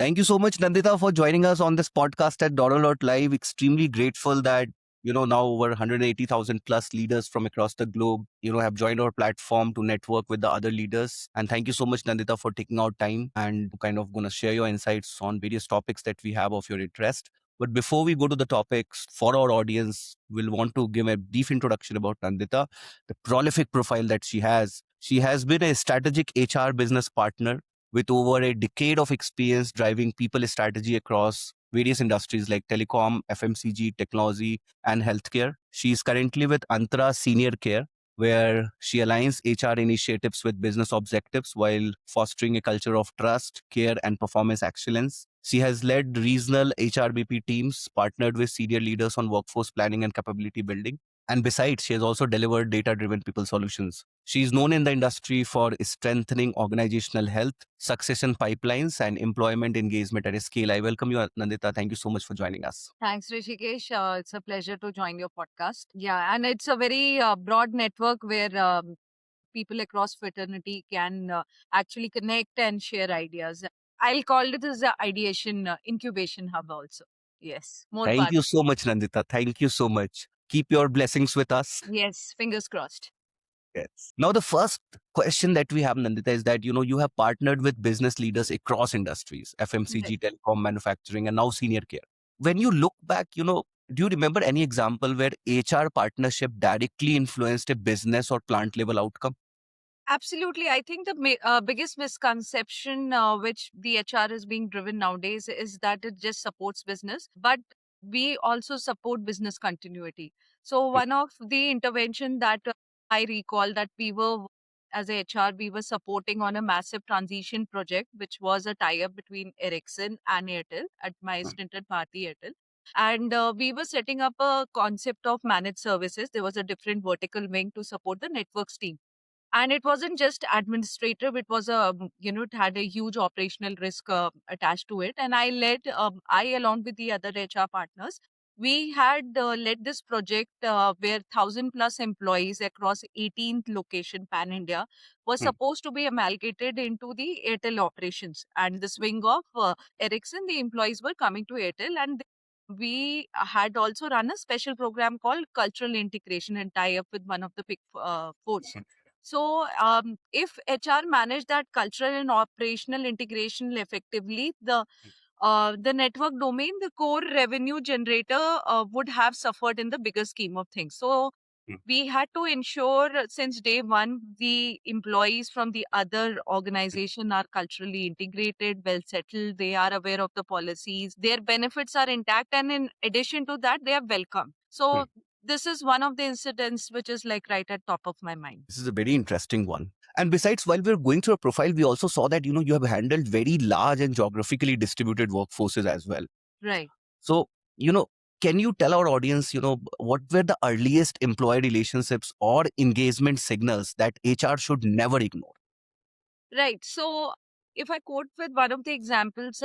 Thank you so much, Nandita, for joining us on this podcast at Dollar Live. Extremely grateful that now over 180,000 plus leaders from across the globe have joined our platform to network with the other leaders. And thank you so much, Nandita, for taking out time and kind of going to share your insights on various topics that we have of your interest. But before we go to the topics, for our audience, we'll want to give a brief introduction about Nandita, the prolific profile that she has. She has been a strategic HR business partner with over a decade of experience driving people strategy across various industries like telecom, FMCG, technology, and healthcare. She is currently with Antara Senior Care, where she aligns HR initiatives with business objectives while fostering a culture of trust, care, and performance excellence. She has led regional HRBP teams, partnered with senior leaders on workforce planning and capability building. And besides, she has also delivered data driven people solutions. She is known in the industry for strengthening organizational health, succession pipelines, and employment engagement at a scale. I welcome you, Nandita. Thank you so much for joining us. Thanks, Rishikesh. It's a pleasure to join your podcast. Yeah, and it's a very broad network where people across fraternity can actually connect and share ideas. I'll call it as a ideation incubation hub also. Yes, more Thank power. you so much, Nandita. Thank you so much. Keep your blessings with us. Yes, fingers crossed. Yes. Now, the first question that we have, Nandita, is that you have partnered with business leaders across industries, Right. FMCG, telecom, manufacturing, and now senior care. When you look back, do you remember any example where HR partnership directly influenced a business or plant level outcome? Absolutely. I think the biggest misconception which the HR is being driven nowadays is that it just supports business, but we also support business continuity. So Mm, one of the intervention that I recall that we were as a HR, we were supporting on a massive transition project, which was a tie-up between Ericsson and Airtel at my mm, stint at Bharti Airtel. And we were setting up a concept of managed services. There was a different vertical wing to support the networks team, and it wasn't just administrative, it was it had a huge operational risk attached to it, and I along with the other HR partners, we had led this project where 1,000 plus employees across 18th location pan India were mm, supposed to be amalgamated into the Airtel operations, and this wing of Ericsson, the employees were coming to Airtel, and we had also run a special program called cultural integration and tie up with one of the big fours. So, if HR managed that cultural and operational integration effectively, the network domain, the core revenue generator, would have suffered in the bigger scheme of things. So, mm, we had to ensure since day one the employees from the other organization are culturally integrated, well settled, they are aware of the policies, their benefits are intact, and in addition to that, they are welcome. mm. So, this is one of the incidents which is like right at top of my mind. This is a very interesting one. And besides, while we were going through a profile, we also saw that you have handled very large and geographically distributed workforces as well. Right. So, you know, can you tell our audience, what were the earliest employee relationships or engagement signals that HR should never ignore? Right. So if I quote with one of the examples,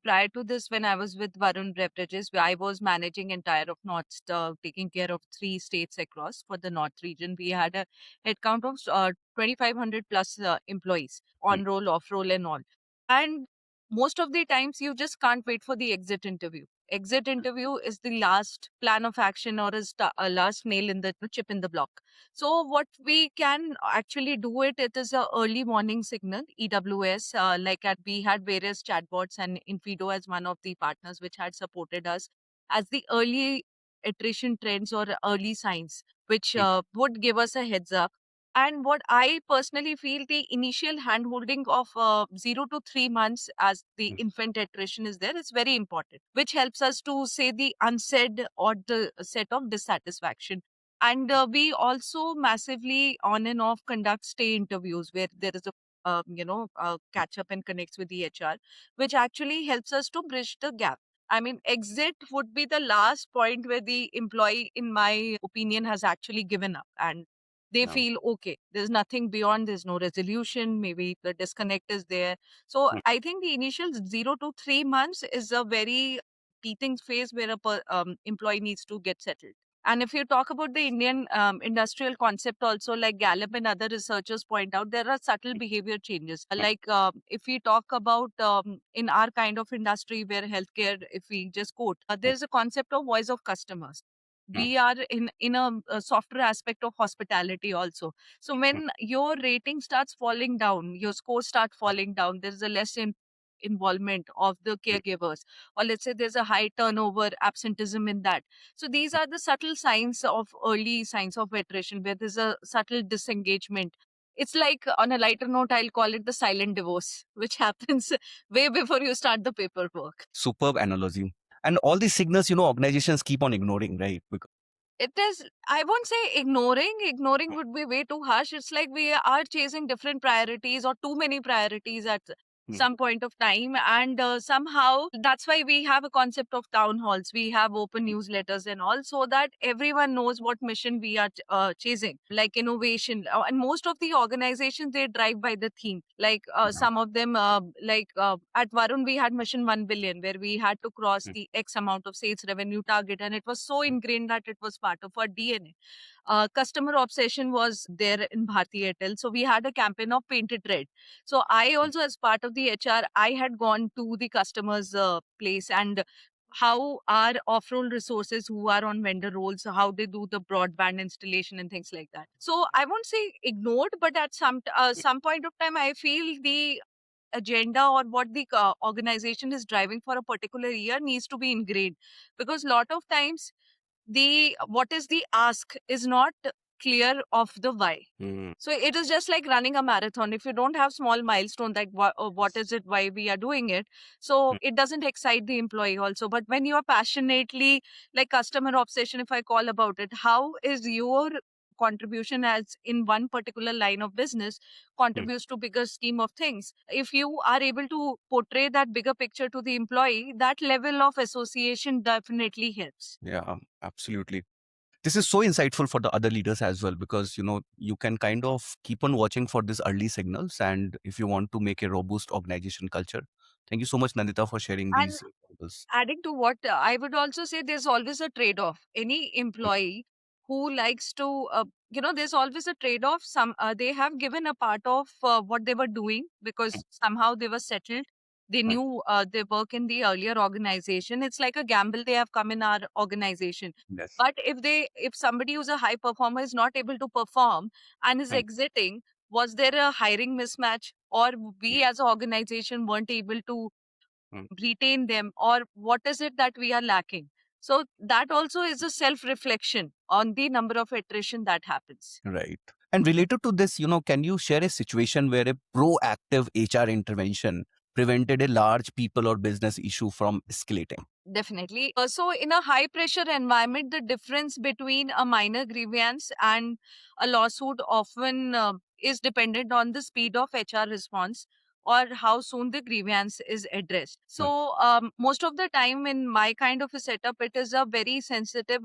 prior to this, when I was with Varun Beverages, where I was managing entire of North, taking care of 3 states across for the North region. We had a headcount of 2,500 plus employees Mm, on roll, off roll, and all. And most of the times, you just can't wait for the exit interview. Exit interview is the last plan of action or is a last nail in the chip in the block. So what we can actually do it is a early warning signal, EWS, like at we had various chatbots and Infido as one of the partners which had supported us as the early attrition trends or early signs, which mm, would give us a heads up. And what I personally feel, the initial handholding of 0 to 3 months as the mm, infant attrition is there is very important, which helps us to say the unsaid or the set of dissatisfaction. And we also massively on and off conduct stay interviews where there is a catch up and connects with the HR, which actually helps us to bridge the gap. I mean, exit would be the last point where the employee, in my opinion, has actually given up and they no, feel okay. There's nothing beyond. There's no resolution. Maybe the disconnect is there. So mm, I think the initial 0 to 3 months is a very teething phase where a employee needs to get settled. And if you talk about the Indian industrial concept, also like Gallup and other researchers point out, there are subtle behavior changes. Like if we talk about in our kind of industry where healthcare, if we just quote, there's a concept of voice of customers. We are in a softer aspect of hospitality also. So when your rating starts falling down, your scores start falling down, there's a less involvement of the caregivers, or let's say there's a high turnover, absenteeism in that. So these are the subtle signs of early signs of attrition where there's a subtle disengagement. It's like, on a lighter note, I'll call it the silent divorce, which happens way before you start the paperwork. Superb analogy. And all these signals, organizations keep on ignoring, right? Because, It is, I won't say ignoring. Ignoring would be way too harsh. It's like we are chasing different priorities or too many priorities at some point of time. And somehow that's why we have a concept of town halls. We have open newsletters and all, so that everyone knows what mission we are chasing, like innovation. And most of the organizations, they drive by the theme. Like some of them, at Varun, we had Mission 1 billion, where we had to cross the X amount of sales revenue target. And it was so ingrained that it was part of our DNA. Customer obsession was there in Bharti Airtel. So we had a campaign of Painted Red. So I also, as part of the HR, I had gone to the customer's place, and how our off-roll resources who are on vendor roles, how they do the broadband installation and things like that. So I won't say ignored, but at some point of time, I feel the agenda or what the organization is driving for a particular year needs to be ingrained, because lot of times the what is the ask is not clear of the why. So it is just like running a marathon. If you don't have small milestone, like what is it, why we are doing it, so it doesn't excite the employee also. But when you are passionately, like customer obsession, if I call about it, how is your contribution as in one particular line of business contributes to bigger scheme of things? If you are able to portray that bigger picture to the employee, that level of association definitely helps. yeah, absolutely. This is so insightful for the other leaders as well, because you can kind of keep on watching for these early signals, and if you want to make a robust organization culture. Thank you so much, Nandita, for sharing And these examples. adding to what I would also say, there's always a trade off. Any employee who likes to, there's always a trade off. Some they have given a part of what they were doing because somehow they were settled. They knew they work in the earlier organization. It's like a gamble. They have come in our organization. Yes. But if somebody who's a high performer is not able to perform and is exiting, was there a hiring mismatch, or we as an organization weren't able to retain them, or what is it that we are lacking? So that also is a self reflection on the number of attrition that happens. Right. And related to this, can you share a situation where a proactive HR intervention prevented a large people or business issue from escalating? Definitely. So, in a high pressure environment, the difference between a minor grievance and a lawsuit often is dependent on the speed of HR response or how soon the grievance is addressed. So, most of the time in my kind of a setup, it is a very sensitive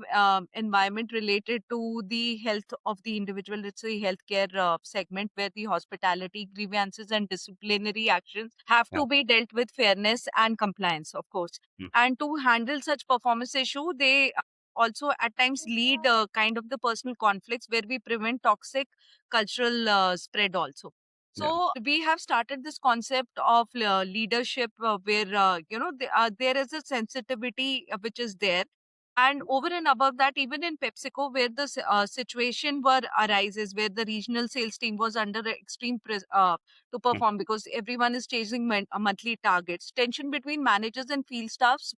environment related to the health of the individual. It's a healthcare segment where the hospitality grievances and disciplinary actions have Yeah. to be dealt with fairness and compliance, of course. And to handle such performance issue, they also at times lead kind of the personal conflicts where we prevent toxic cultural spread also. Yeah. So we have started this concept of leadership where there is a sensitivity which is there. And over and above that, even in PepsiCo, where the situation were arises, where the regional sales team was under extreme to perform because everyone is chasing monthly targets. Tension between managers and field staffs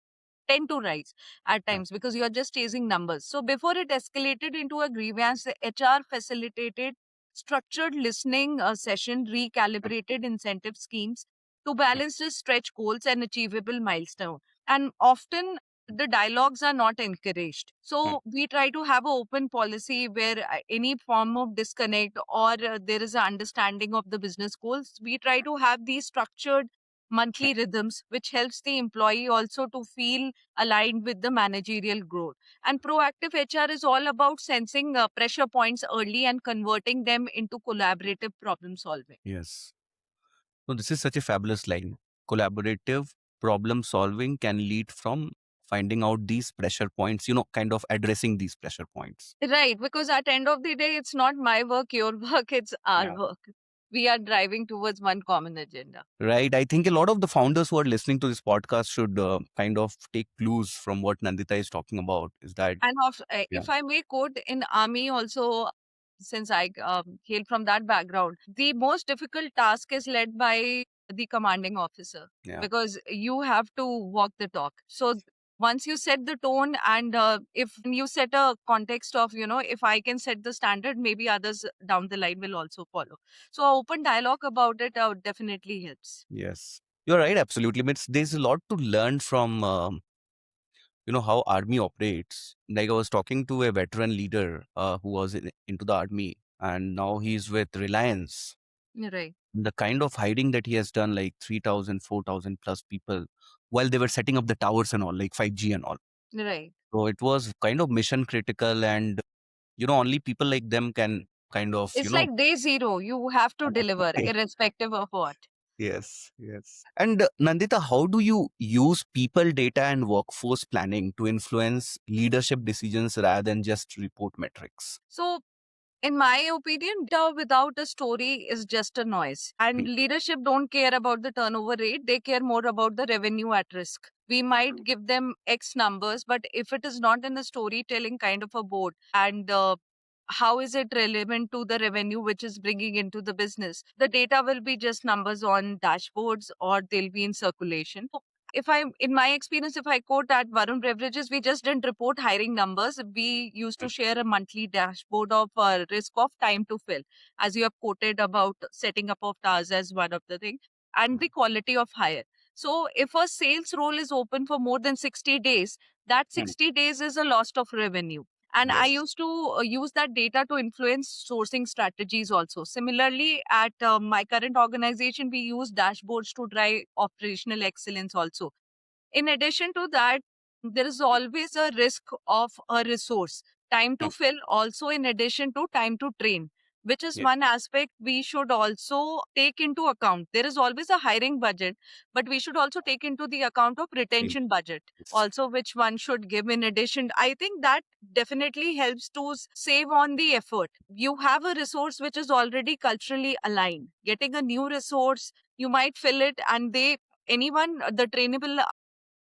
tend to rise at times because you are just chasing numbers. So before it escalated into a grievance, the HR facilitated structured listening session, recalibrated incentive schemes to balance the stretch goals and achievable milestone. And often the dialogues are not encouraged. So we try to have an open policy where any form of disconnect or there is an understanding of the business goals. We try to have these structured monthly rhythms, which helps the employee also to feel aligned with the managerial growth. And proactive HR is all about sensing pressure points early and converting them into collaborative problem solving. Yes. So this is such a fabulous line. Collaborative problem solving can lead from finding out these pressure points, kind of addressing these pressure points. Right, because at end of the day, it's not my work, your work, it's our Yeah. work. We are driving towards one common agenda. Right. I think a lot of the founders who are listening to this podcast should kind of take clues from what Nandita is talking about. Is that, And yeah, if I may quote, in army also, since I hail from that background, the most difficult task is led by the commanding officer, yeah, because you have to walk the talk. So once you set the tone, and if you set a context of, if I can set the standard, maybe others down the line will also follow. So open dialogue about it definitely helps. yes, you're right. Absolutely. There's a lot to learn from, how army operates. Like I was talking to a veteran leader who was into the army, and now he's with Reliance. Right, The kind of hiding that he has done, like 3,000, 4,000 plus people, while they were setting up the towers and all, like 5G and all. right. So it was kind of mission critical, and only people like them can kind of, It's like day zero. You have to deliver, irrespective of what. Yes, yes. And Nandita, how do you use people data and workforce planning to influence leadership decisions rather than just report metrics? So in my opinion, data without a story is just a noise. And Mm, leadership don't care about the turnover rate, they care more about the revenue at risk. We might give them X numbers, but if it is not in the storytelling kind of a board, and how is it relevant to the revenue which is bringing into the business, the data will be just numbers on dashboards, or they'll be in circulation. If I, in my experience, if I quote at Varun Beverages, we just didn't report hiring numbers. We used to mm, share a monthly dashboard of risk of time to fill, as you have quoted about setting up of tasks as one of the things, and the quality of hire. So if a sales role is open for more than 60 days, that mm. 60 days is a loss of revenue. And I Yes. used to use that data to influence sourcing strategies also. Similarly, at my current organization, we use dashboards to drive operational excellence also. In addition to that, there is always a risk of a resource, time to Mm, fill, also in addition to time to train, which is yeah. one aspect we should also take into account. There is always a hiring budget, but we should also take into the account of Mm, retention budget yes. also, which one should give in addition. I think that definitely helps to save on the effort. You have a resource which is already culturally aligned. Getting a new resource, you might fill it, and they, anyone, the trainable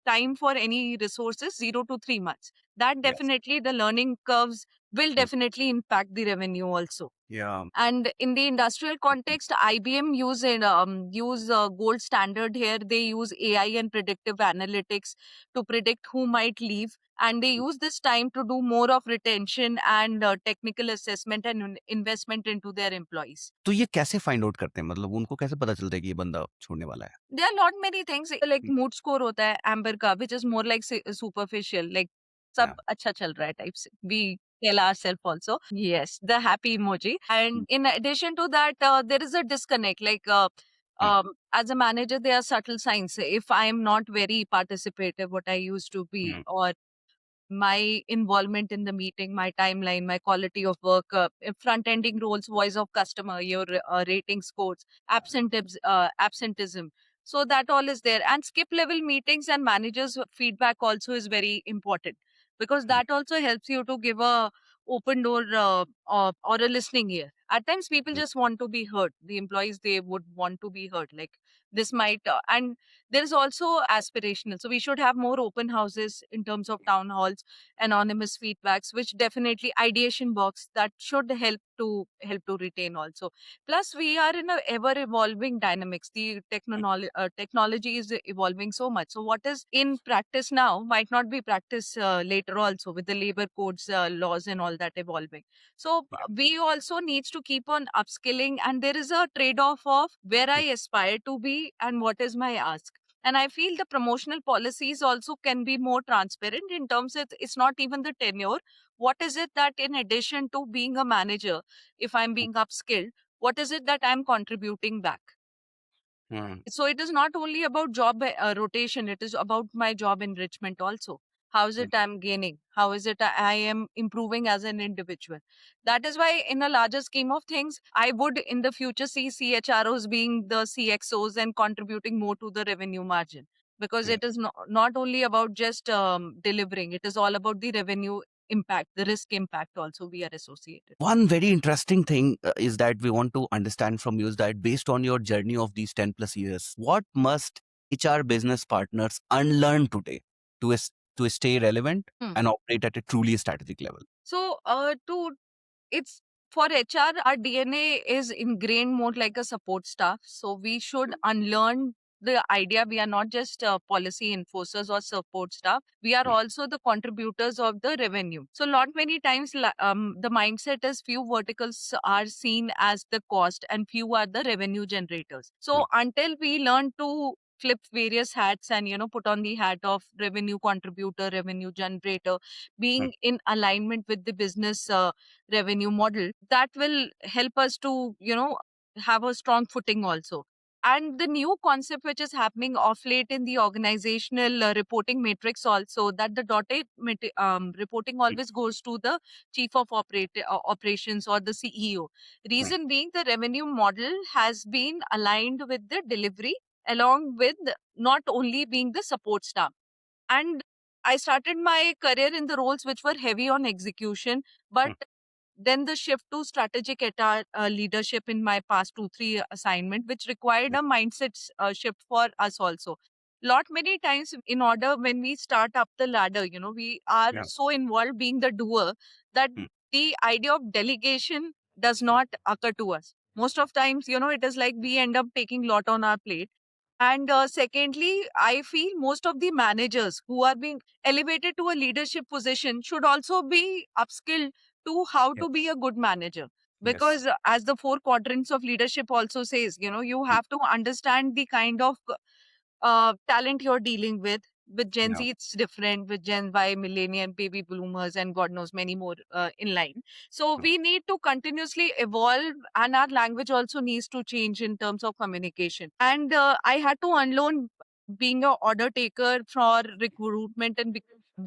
time for any resources 0 to 3 months. That Yes. definitely, the learning curves will Mm, definitely impact the revenue also. yeah. And in the industrial context, IBM use gold standard here. They use AI and predictive analytics to predict who might leave, and they use this time to do more of retention and technical assessment and investment into their employees. तो ये कैसे find out करते हैं? मतलब उनको कैसे पता चलता है कि ये बंदा छोड़ने वाला है? There are lot many things like Mm, mood score होता है amber का, which is more like superficial, like yeah. सब अच्छा चल रहा है type से. We tell ourselves also. Yes, the happy emoji. Mm, And in addition to that, there is a disconnect. Like mm, as a manager, there are subtle signs. If I am not very participative, what I used to be, mm, or my involvement in the meeting, my timeline, my quality of work, front ending roles, voice of customer, your rating scores, absenteeism. So that all is there. And skip level meetings and managers' feedback also is very important, because mm, that also helps you to give a open door or a listening ear. At times, people mm, just want to be heard. The employees, they would want to be heard. Like this might, and there is also aspirational. So we should have more open houses in terms of town halls, anonymous feedbacks, which definitely ideation box that should help to retain also. Plus, we are in a ever evolving dynamics. The technology is evolving so much. So what is in practice now might not be practice later also, with the labor codes, laws, and all that evolving. So yeah. we also needs to keep on upskilling, and there is a trade off of where I Mm, aspire to be and what is my ask. And I feel the promotional policies also can be more transparent in terms of it's not even the tenure. What is it that, in addition to being a manager, if I'm being upskilled, what is it that I'm contributing back? mm, So it is not only about job rotation, it is about my job enrichment also. How is mm. it I'm gaining? How is it I am improving as an individual? That is why, in a larger scheme of things, I would in the future see CHROs being the CXOs and contributing more to the revenue margin. because Yeah. it is not only about just delivering, it is all about the revenue impact, the risk impact also we are associated. One very interesting thing is that we want to understand from you is that based on your journey of these 10 plus years, what must HR business partners unlearn today to, to stay relevant Hmm. and operate at a truly strategic level? So, it's for HR, our DNA is ingrained more like a support staff. So we should unlearn the idea we are not just policy enforcers or support staff. We are Mm. also the contributors of the revenue. So lot many times the mindset is few verticals are seen as the cost and few are the revenue generators. Mm. So until we learn to flip various hats and put on the hat of revenue contributor, revenue generator, Mm. being in alignment with the business revenue model, that will help us to have a strong footing also. And the new concept which is happening off late in the organizational reporting matrix also, that the dotted reporting Mm. always goes to the chief of operations or the CEO. Mm. Reason being, the revenue model has been aligned with the delivery along with not only being the support staff. And I started my career in the roles which were heavy on execution, but Mm. then the shift to strategic leadership in my past 2 3 assignment, which required Mm. a mindset shift for us also. Lot many times in order when we start up the ladder, we are Yeah. so involved being the doer that Mm. the idea of delegation does not occur to us. Most of times, it is like we end up taking lot on our plate. And secondly, I feel most of the managers who are being elevated to a leadership position should also be upskilled to how to be Yes. a good manager. Yes. Because as the four quadrants of leadership also says, you Mm. have to understand the kind of talent you're dealing with. With Gen Yeah. Z, it's different. With Gen Y, millennial, baby boomers, and God knows many more in line. So Mm. we need to continuously evolve, and our language also needs to change in terms of communication. And I had to unlearn being a order taker for recruitment and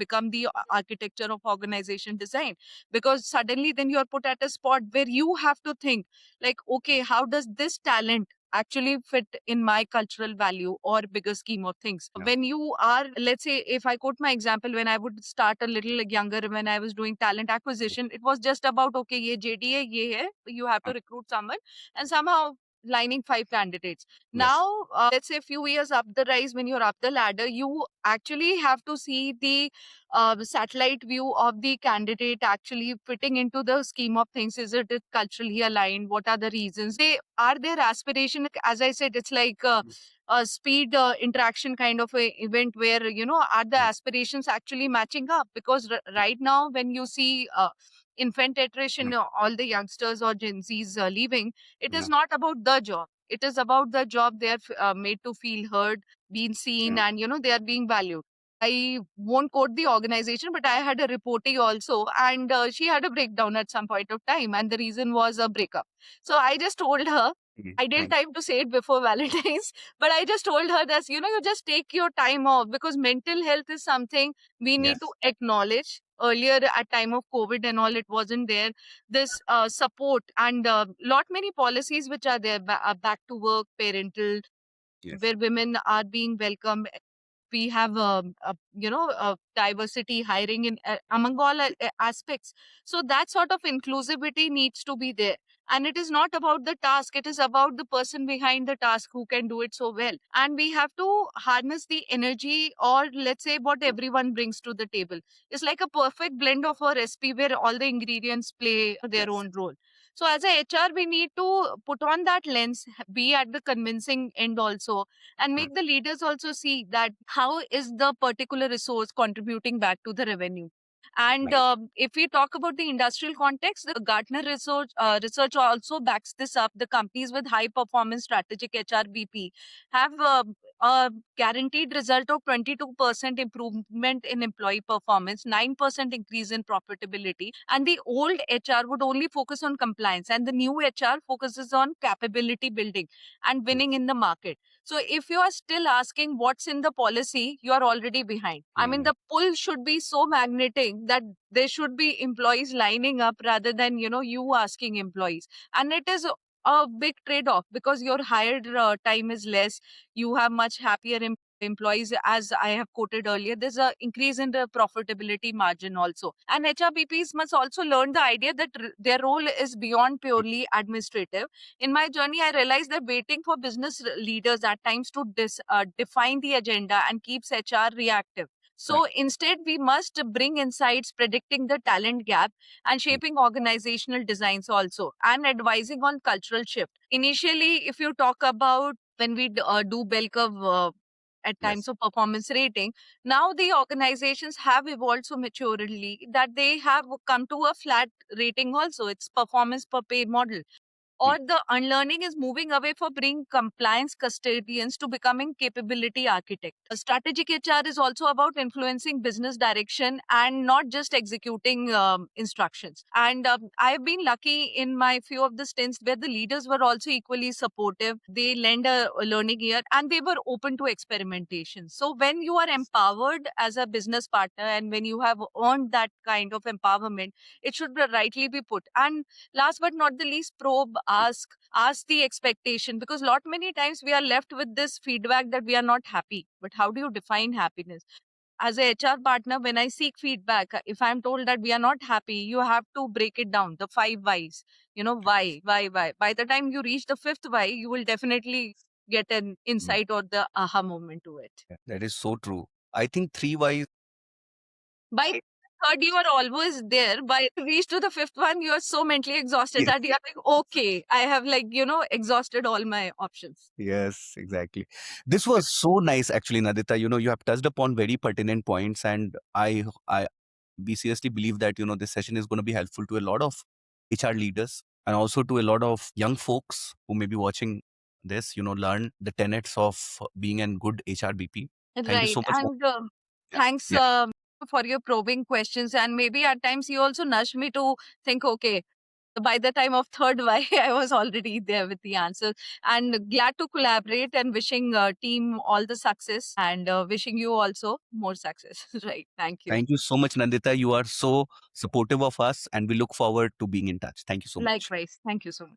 become the architecture of organization design, because suddenly then you are put at a spot where you have to think like, okay, how does this talent actually fit in my cultural value or bigger scheme of things. Yeah. When you are, let's say, if I quote my example, when I would start a little younger, when I was doing talent acquisition, it was just about, okay, ye JD hai, ye hai, you have to Mm. recruit someone, and somehow lining five candidates. Yes. Now, let's say a few years up the rise, when you're up the ladder, you actually have to see the satellite view of the candidate actually fitting into the scheme of things. Is it culturally aligned? What are the reasons? They are their aspiration. As I said, it's like a speed interaction kind of a event where are the Mm. aspirations actually matching up? Because right now, when you see infant iteration, Mm. all the youngsters or Gen Zs leaving, it is Yeah. not about the job. It is about the job they are made to feel heard, being seen, Yeah. and they are being valued. I won't quote the organization, but I had a reportee also, and she had a breakdown at some point of time, and the reason was a breakup. So I just told her, Mm. I didn't Mm. time to say it before Valentine's, but I just told her that you just take your time off, because mental health is something we need to Yes. acknowledge. Earlier at time of COVID and all, it wasn't there. This support and lot many policies which are there, back to work, parental, Yes. where women are being welcomed. We have diversity hiring in among all aspects. So that sort of inclusivity needs to be there, and it is not about the task, it is about the person behind the task who can do it so well. And we have to harness the energy, or let's say what everyone brings to the table. It's like a perfect blend of a recipe where all the ingredients play their Yes. own role. So as a HR, we need to put on that lens, be at the convincing end also, and Mm. make the leaders also see that how is the particular resource contributing back to the revenue. And Right. if we talk about the industrial context, the Gartner research also backs this up. The companies with high performance strategic HRBP have a guaranteed result of 22% improvement in employee performance, 9% increase in profitability. And the old HR would only focus on compliance, and the new HR focuses on capability building and winning Yes. in the market. So if you are still asking what's in the policy, you are already behind. I mean, Mm. the pull should be so magnetic that there should be employees lining up rather than, you asking employees. And it is a big trade off, because your hired time is less. You have much happier employees, as I have quoted earlier, there's a increase in the profitability margin also. And HRBPs must also learn the idea that their role is beyond purely administrative. In my journey, I realized that waiting for business leaders at times to define the agenda and keeps HR reactive. So instead, we must bring insights predicting the talent gap and shaping organizational designs also, and advising on cultural shift. Initially, if you talk about when we do bell curve at times Yes. of performance rating, now the organizations have evolved so maturely that they have come to a flat rating also. It's performance per pay model, or the unlearning is moving away from being compliance custodians to becoming capability architect. Strategic HR is also about influencing business direction and not just executing instructions. And I've been lucky in my few of the stints where the leaders were also equally supportive. They lend a learning ear and they were open to experimentation. So when you are empowered as a business partner and when you have earned that kind of empowerment, it should rightly be put. And last but not the least, probe, ask the expectation, because lot many times we are left with this feedback that we are not happy, but how do you define happiness? As a HR partner, when I seek feedback, if I'm told that we are not happy, you have to break it down, the 5 whys. Why. By the time you reach the fifth why, you will definitely get an Mm. insight or the aha moment to it. Yeah, that is so true. I think three whys. By the third, you are always there. By the reach to the fifth one, you are so mentally exhausted Yes. that you are like, okay, I have exhausted all my options. Yes, exactly. This was so nice, actually, Nadita. You have touched upon very pertinent points, and we seriously believe that this session is going to be helpful to a lot of HR leaders and also to a lot of young folks who may be watching this. Learn the tenets of being a good HRBP. Thank you Right. so much. And Yeah. thanks Yeah. for your probing questions. And maybe at times you also nudged me to think, okay, by the time of third why, I was already there with the answer. And glad to collaborate and wishing team all the success and wishing you also more success. Right. Thank you. Thank you so much, Nandita. You are so supportive of us, and we look forward to being in touch. Thank you so much. Likewise. Thank you so much.